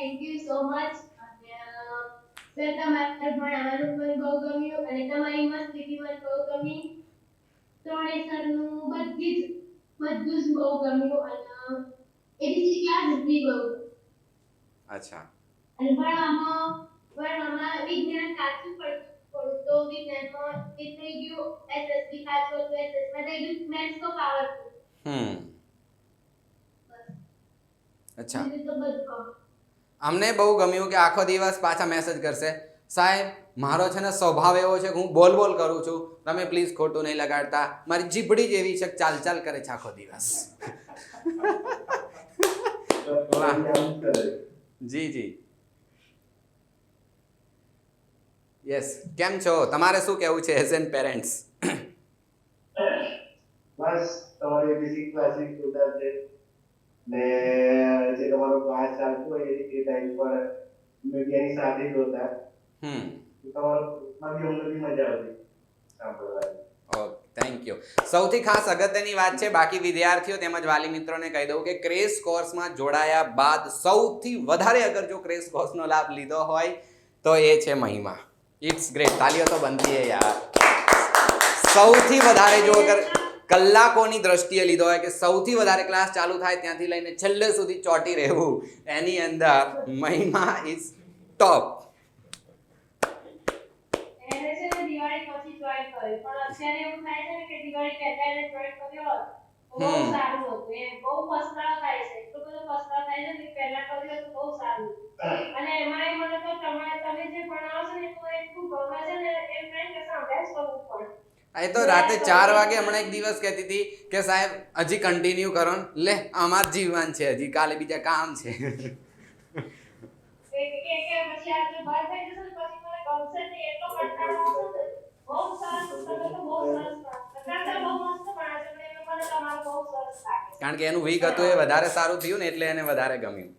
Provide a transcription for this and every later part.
Thank you so much. Sir તમારે ભણાવવાનું પણ બહુ ગમ્યું અને તમારી મસ્તી પણ બહુ ગમી. ત્રણે સરનું બધું જ બહુ ગમ્યું અને એબીસી ક્લાસ બી બહુ. અચ્છા. અને ભણવામાં વિજ્ઞાન કાચું પડતું તો વિજ્ઞાનમાં એ થઈ ગયું એસએસબી કાચું હતું એસએસમાં થઈ ગયું મેથ્સ તો પાવરફુલ. અચ્છા. બીજું તો બધું અમને બહુ ગમ્યું કે આખો દિવસ પાછા મેસેજ કરશે સાહેબ મારો છે ને સ્વભાવ એવો છે કે હું બોલ કરું છું તમે પ્લીઝ ખોટું નહીં લગાડતા મારી જીભડી જ એવી છે ચાલ કરે છે આખો દિવસ. વાહ જી યસ. કેમ છો તમારે શું કહેવું છે એઝ એન પેરેન્ટ્સ? બસ તમારી બેસિક ક્લાસિક જોતા છે ને જે તમારો ક્લાસ ચાલતો હોય એ ટાઈમ પર મીડિયાની સાથે જ હોતા તમારો મારી અમને બી મજા આવતી સાંભળવાની. Okay thank you. સૌથી ખાસ અગત્યની વાત છે બાકી વિદ્યાર્થીઓ તેમજ વાલી મિત્રોને કહી દઉં કે ક્રેશ કોર્સમાં જોડાયા બાદ સૌથી વધારે અગર જો ક્રેશ કોર્સનો લાભ લીધો હોય તો એ છે મહિમા. It's great. તાલીઓ તો બનતી હે યાર. સૌથી વધારે જો અગર કલાકોની દ્રષ્ટિએ લીધો હોય કે સૌથી વધારે ક્લાસ ચાલુ થાય ત્યાંથી લઈને છેલ્લે સુધી ચોટી રહેવું એની અંદર મહિમા ઇઝ ટોપ. એને છે ને દિવાળી પછી જોઈન કર્યું પણ અત્યારે એવું થાય છે કે દિવાળી પહેલા એને જોઈન કર્યો બહુ સારું હતું એમ બહુ પસ્તાવો થાય છે એટલો બધો પસ્તાવો થાય છે કે પહેલા કર્યો તો બહુ સારું. અને એમાંય મને તો તમે જે ભણાવો છો ને તો એટલું ગમે છે ને એમ નહીં કે સાંભળે જ કરવું પડે. એ તો રાતે 4 વાગે હમણાં એક દિવસ કહેતી હતી કે સાહેબ હજી કન્ટિન્યુ કરો ને લે આમાં જ જીવન છે હજી કાલે બીજા કામ છે. કે પછી આજે બહાર થઈ જશે ને પછી મને ગમશે નહીં એટલો કંટાળો આવશે ને બહુ સરસ તમે તો બહુ સરસ કરતા બહુ મસ્ત ભણાવે છે મને તમારું બહુ સરસ લાગે કારણ કે એનું વીક હતું એ વધારે સારું થયું ને એટલે એને વધારે ગમ્યું.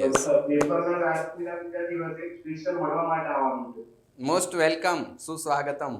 યસ. પેપરના લાસ્ટના બીજા દિવસે સ્પેશિયલ મળવા માટે આવવાનું છે. Most welcome સુસ્વાગતમ.